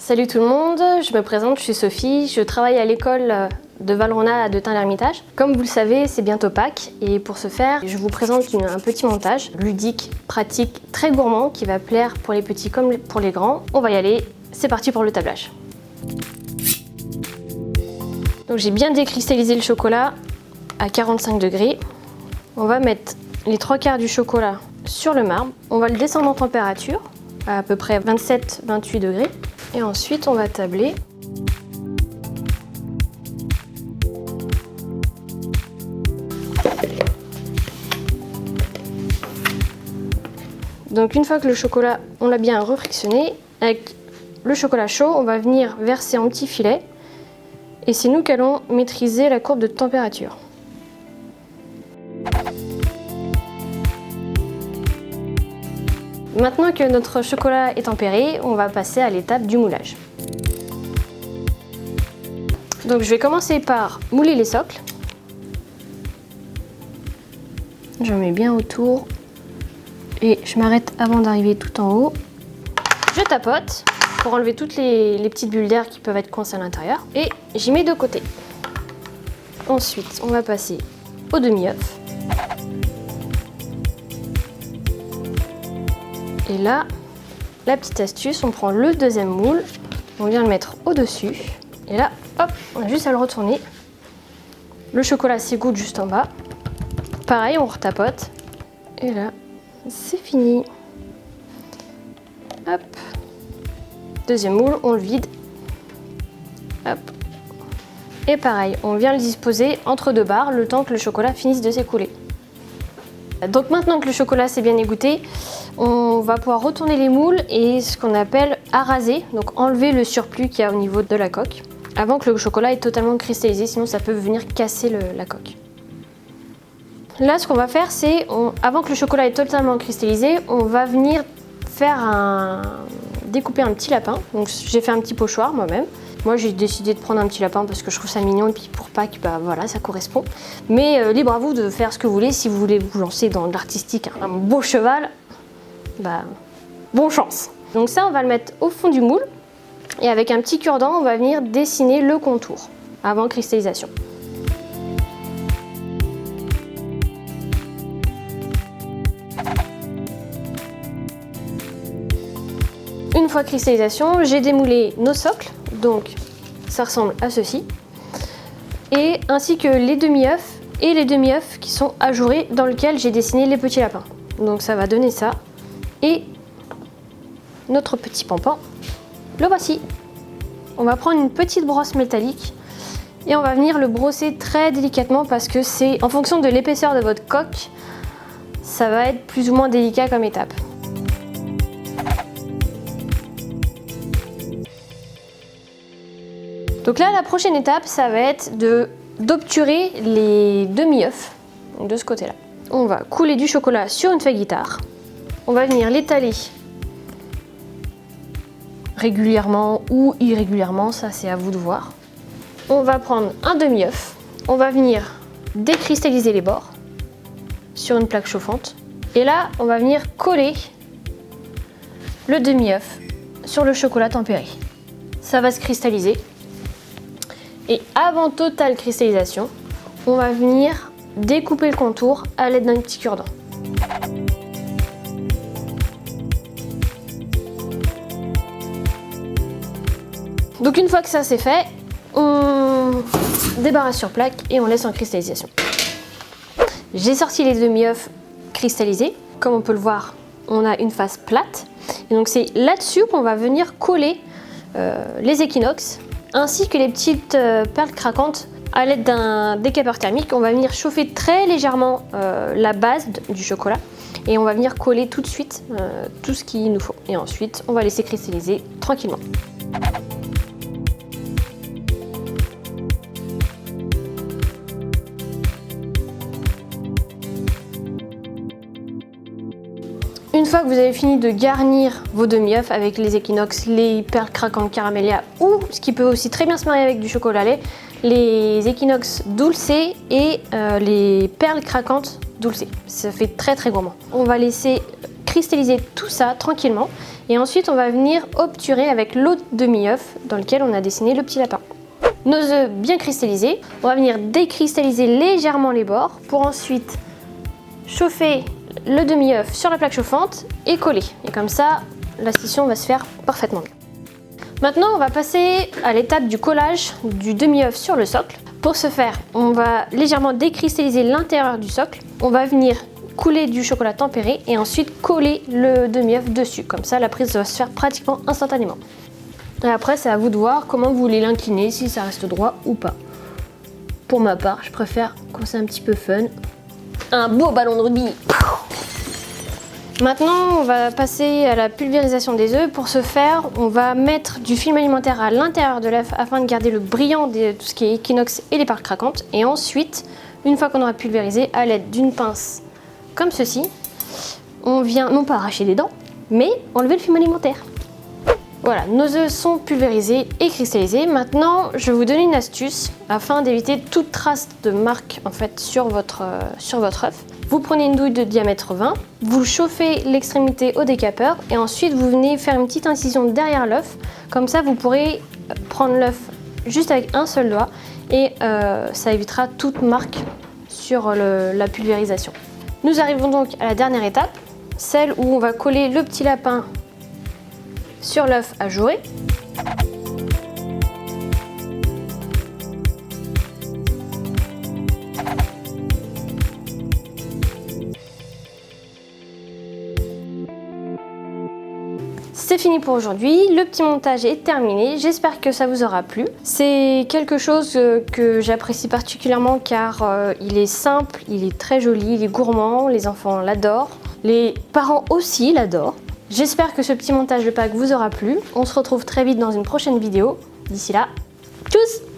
Salut tout le monde, je me présente, je suis Sophie, je travaille à l'école de Valrhona de Tain-l'Hermitage. Comme vous le savez, c'est bientôt Pâques et pour ce faire, je vous présente un petit montage ludique, pratique, très gourmand qui va plaire pour les petits comme pour les grands. On va y aller, c'est parti pour le tablage. Donc j'ai bien décristallisé le chocolat à 45 degrés. On va mettre les 3/4 du chocolat sur le marbre. On va le descendre en température à peu près 27-28 degrés. Et ensuite, on va tabler. Donc une fois que le chocolat, on l'a bien refrictionné, avec le chocolat chaud, on va venir verser en petits filets. Et c'est nous qui allons maîtriser la courbe de température. Maintenant que notre chocolat est tempéré, on va passer à l'étape du moulage. Donc je vais commencer par mouler les socles. Je mets bien autour et je m'arrête avant d'arriver tout en haut. Je tapote pour enlever toutes les petites bulles d'air qui peuvent être coincées à l'intérieur et j'y mets de côté. Ensuite, on va passer au demi-œuf. Et là, la petite astuce, on prend le deuxième moule, on vient le mettre au-dessus. Et là, hop, on a juste à le retourner. Le chocolat s'égoutte juste en bas. Pareil, on retapote. Et là, c'est fini. Hop. Deuxième moule, on le vide. Hop. Et pareil, on vient le disposer entre deux barres le temps que le chocolat finisse de s'écouler. Donc maintenant que le chocolat s'est bien égoutté, on va pouvoir retourner les moules et ce qu'on appelle araser, donc enlever le surplus qu'il y a au niveau de la coque, avant que le chocolat est totalement cristallisé, sinon ça peut venir casser la coque. Là, ce qu'on va faire, c'est, avant que le chocolat est totalement cristallisé, on va venir découper un petit lapin. Donc j'ai fait un petit pochoir moi-même. Moi j'ai décidé de prendre un petit lapin parce que je trouve ça mignon et puis pour Pâques, bah voilà, ça correspond. Mais libre à vous de faire ce que vous voulez. Si vous voulez vous lancer dans l'artistique, un beau cheval, bah bonne chance. Donc ça, on va le mettre au fond du moule et avec un petit cure-dent, on va venir dessiner le contour avant cristallisation. Une fois cristallisation, j'ai démoulé nos socles, donc ça ressemble à ceci, et ainsi que les demi-œufs et les demi-œufs qui sont ajourés dans lequel j'ai dessiné les petits lapins. Donc ça va donner ça, et notre petit pampan, le voici. On va prendre une petite brosse métallique et on va venir le brosser très délicatement parce que c'est en fonction de l'épaisseur de votre coque, ça va être plus ou moins délicat comme étape. Donc là, la prochaine étape, ça va être d'obturer les demi-œufs de ce côté-là. On va couler du chocolat sur une feuille guitare. On va venir l'étaler régulièrement ou irrégulièrement, ça c'est à vous de voir. On va prendre un demi-œuf. On va venir décristalliser les bords sur une plaque chauffante. Et là, on va venir coller le demi-œuf sur le chocolat tempéré. Ça va se cristalliser. Et avant totale cristallisation, on va venir découper le contour à l'aide d'un petit cure-dent. Donc une fois que ça c'est fait, on débarrasse sur plaque et on laisse en cristallisation. J'ai sorti les demi-œufs cristallisés. Comme on peut le voir, on a une face plate. Et donc c'est là-dessus qu'on va venir coller les équinoxes ainsi que les petites perles craquantes à l'aide d'un décapeur thermique. On va venir chauffer très légèrement la base du chocolat et on va venir coller tout de suite tout ce qu'il nous faut. Et ensuite, on va laisser cristalliser tranquillement. Une fois que vous avez fini de garnir vos demi-œufs avec les équinoxes, les perles craquantes caramélia ou, ce qui peut aussi très bien se marier avec du chocolat lait, les équinoxes dulcés et les perles craquantes dulcées. Ça fait très très gourmand. On va laisser cristalliser tout ça tranquillement et ensuite on va venir obturer avec l'autre demi-œuf dans lequel on a dessiné le petit lapin. Nos œufs bien cristallisés, on va venir décristalliser légèrement les bords pour ensuite chauffer le demi-œuf sur la plaque chauffante et coller. Et comme ça, la scission va se faire parfaitement bien. Maintenant, on va passer à l'étape du collage du demi-œuf sur le socle. Pour ce faire, on va légèrement décristalliser l'intérieur du socle. On va venir couler du chocolat tempéré et ensuite coller le demi-œuf dessus. Comme ça, la prise va se faire pratiquement instantanément. Et après, c'est à vous de voir comment vous voulez l'incliner, si ça reste droit ou pas. Pour ma part, je préfère quand c'est un petit peu fun. Un beau ballon de rugby. Maintenant, on va passer à la pulvérisation des œufs. Pour ce faire, on va mettre du film alimentaire à l'intérieur de l'œuf afin de garder le brillant de tout ce qui est équinoxe et les parts craquantes. Et ensuite, une fois qu'on aura pulvérisé, à l'aide d'une pince comme ceci, on vient non pas arracher les dents, mais enlever le film alimentaire. Voilà, nos œufs sont pulvérisés et cristallisés. Maintenant, je vais vous donner une astuce afin d'éviter toute trace de marque en fait sur votre œuf. Vous prenez une douille de diamètre 20, vous chauffez l'extrémité au décapeur et ensuite vous venez faire une petite incision derrière l'œuf. Comme ça, vous pourrez prendre l'œuf juste avec un seul doigt et ça évitera toute marque sur la pulvérisation. Nous arrivons donc à la dernière étape, celle où on va coller le petit lapin sur l'œuf ajouré. C'est fini pour aujourd'hui, le petit montage est terminé, j'espère que ça vous aura plu. C'est quelque chose que j'apprécie particulièrement car il est simple, il est très joli, il est gourmand, les enfants l'adorent, les parents aussi l'adorent. J'espère que ce petit montage de Pâques vous aura plu. On se retrouve très vite dans une prochaine vidéo. D'ici là, tchuss!